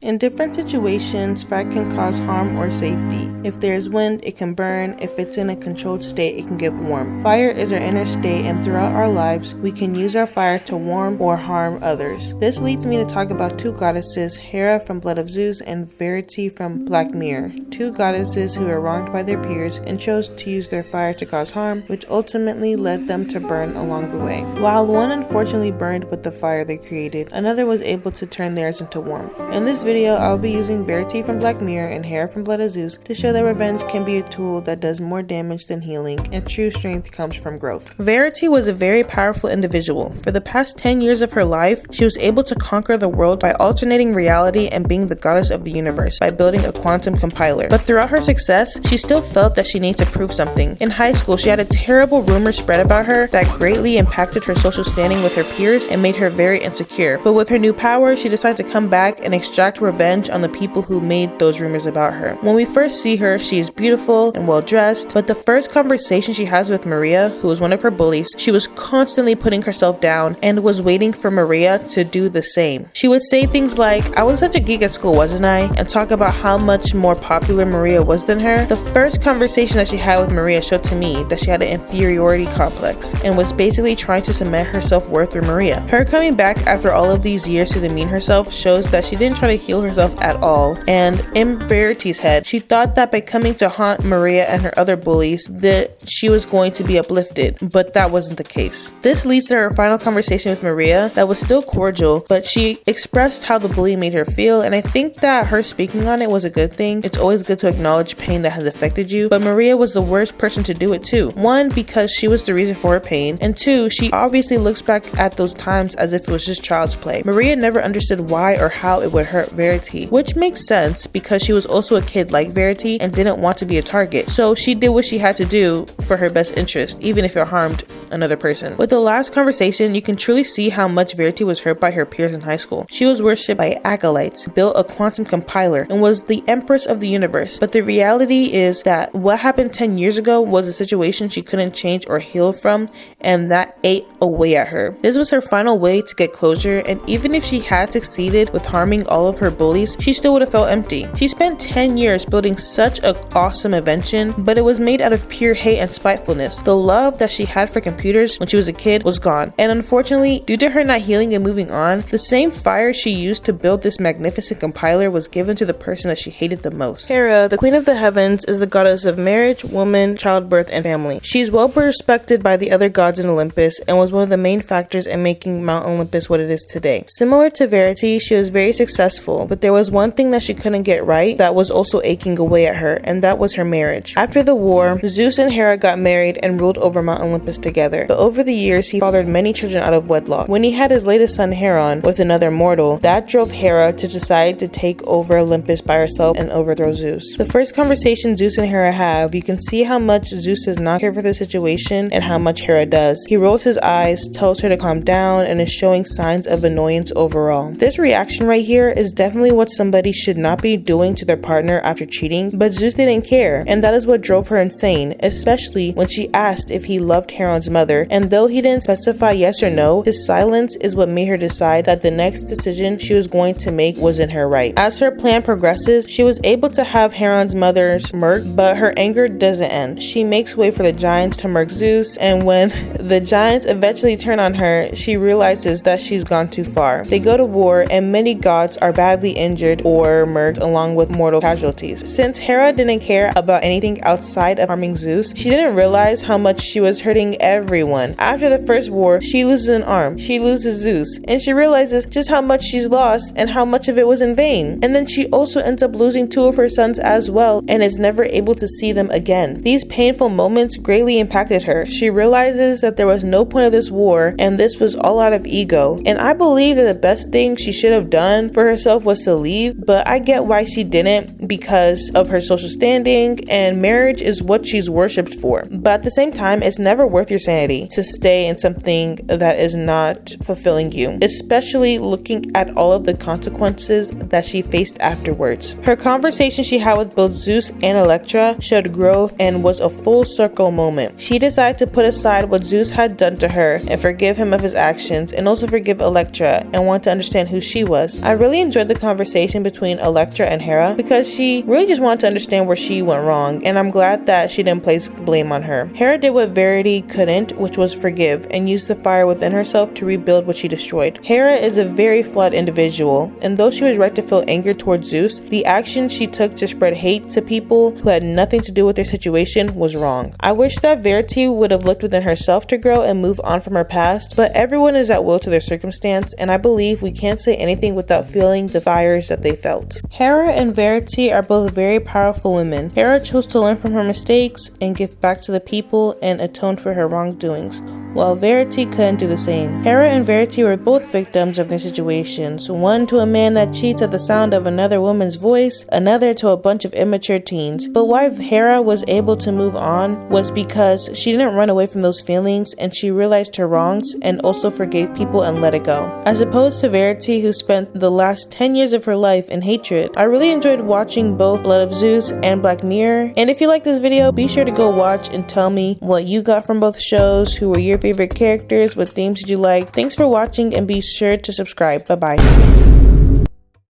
In different situations, fire can cause harm or safety. If there is wind, it can burn. If it's in a controlled state, it can give warmth. Fire is our inner state, and throughout our lives, we can use our fire to warm or harm others. This leads me to talk about two goddesses, Hera from Blood of Zeus and Verity from Black Mirror. Two goddesses who were wronged by their peers and chose to use their fire to cause harm, which ultimately led them to burn along the way. While one unfortunately burned with the fire they created, another was able to turn theirs into warmth. In this video, I'll be using Verity from Black Mirror and Hera from Blood of Zeus to show that revenge can be a tool that does more damage than healing, and true strength comes from growth. Verity was a very powerful individual. For the past 10 years of her life, she was able to conquer the world by alternating reality and being the goddess of the universe by building a quantum compiler. But throughout her success, she still felt that she needed to prove something. In high school, she had a terrible rumor spread about her that greatly impacted her social standing with her peers and made her very insecure. But with her new power, she decided to come back and extract revenge on the people who made those rumors about her. When we first see her, she is beautiful and well dressed, but the first conversation she has with Maria, who was one of her bullies, she was constantly putting herself down and was waiting for Maria to do the same. She would say things like, "I was such a geek at school, wasn't I?" and talk about how much more popular Maria was than her. The first conversation that she had with Maria showed to me that she had an inferiority complex and was basically trying to cement her self-worth through Maria. Her coming back after all of these years to demean herself shows that she didn't try to heal herself at all, and in Verity's head, she thought that by coming to haunt Maria and her other bullies that she was going to be uplifted, but that wasn't the case. This leads to her final conversation with Maria that was still cordial, but she expressed how the bully made her feel, and I think that her speaking on it was a good thing. It's always good to acknowledge pain that has affected you, but Maria was the worst person to do it too. One, because she was the reason for her pain, and two, she obviously looks back at those times as if it was just child's play. Maria never understood why or how it would hurt Verity, which makes sense because she was also a kid like Verity and didn't want to be a target. So she did what she had to do for her best interest, even if it harmed another person. With the last conversation, you can truly see how much Verity was hurt by her peers in high school. She was worshipped by acolytes, built a quantum compiler, and was the empress of the universe. But the reality is that what happened 10 years ago was a situation she couldn't change or heal from, and that ate away at her. This was her final way to get closure, and even if she had succeeded with harming all of her bullies, she still would have felt empty. She spent 10 years building such an awesome invention, but it was made out of pure hate and spitefulness. The love that she had for computers when she was a kid was gone, and unfortunately, due to her not healing and moving on, the same fire she used to build this magnificent compiler was given to the person that she hated the most. Hera, the queen of the heavens, is the goddess of marriage, woman, childbirth, and family. She is well respected by the other gods in Olympus and was one of the main factors in making Mount Olympus what it is today. Similar to Verity, she was very successful, but there was one thing that she couldn't get right that was also aching away at her, and that was her marriage. After the war, Zeus and Hera got married and ruled over Mount Olympus together, but over the years he fathered many children out of wedlock. When he had his latest son Heron with another mortal, that drove Hera to decide to take over Olympus by herself and overthrow Zeus. The first conversation Zeus and Hera have, you can see how much Zeus does not care for the situation and how much Hera does. He rolls his eyes, tells her to calm down, and is showing signs of annoyance overall. This reaction right here is definitely what somebody should not be doing to their partner after cheating, but Zeus didn't care, and that is what drove her insane, especially when she asked if he loved Heron's mother, and though he didn't specify yes or no, his silence is what made her decide that the next decision she was going to make was in her right. As her plan progresses, she was able to have Heron's mother's murked, but her anger doesn't end. She makes way for the giants to murk Zeus, and when the giants eventually turn on her, she realizes that she's gone too far. They go to war, and many gods are badly injured or murked along with mortal casualties. Since Hera didn't care about anything outside of harming Zeus, she didn't realize how much she was hurting everyone. After the first war, she loses an arm, she loses Zeus, and she realizes just how much she's lost and how much of it was in vain. And then she also ends up losing two of her sons as well and is never able to see them again. These painful moments greatly impacted her. She realizes that there was no point of this war and this was all out of ego. And I believe that the best thing she should have done for herself was to leave, but I get why she didn't because of her social standing, and marriage is what she's worshipped for. But at the same time, it's never worth your sanity to stay in something that is not fulfilling you, especially looking at all of the consequences that she faced afterwards. Her conversation she had with both Zeus and Electra showed growth and was a full circle moment. She decided to put aside what Zeus had done to her and forgive him of his actions, and also forgive Electra and want to understand who she was. I really enjoyed the conversation between Elektra and Hera because she really just wanted to understand where she went wrong, and I'm glad that she didn't place blame on her. Hera did what Verity couldn't, which was forgive, and used the fire within herself to rebuild what she destroyed. Hera is a very flawed individual, and though she was right to feel anger towards Zeus, the action she took to spread hate to people who had nothing to do with their situation was wrong. I wish that Verity would have looked within herself to grow and move on from her past, but everyone is at will to their circumstance, and I believe we can't say anything without feeling the fires that they felt. Hera and Verity are both very powerful women. Hera chose to learn from her mistakes and give back to the people and atone for her wrongdoings, while Verity couldn't do the same. Hera and Verity were both victims of their situations, one to a man that cheats at the sound of another woman's voice, another to a bunch of immature teens. But why Hera was able to move on was because she didn't run away from those feelings, and she realized her wrongs and also forgave people and let it go. As opposed to Verity, who spent the last 10 years of her life in hatred. I really enjoyed watching both Blood of Zeus and Black Mirror, and if you like this video, be sure to go watch and tell me what you got from both shows, who were your favorite characters, what themes did you like. Thanks for watching, and be sure to subscribe. Bye bye.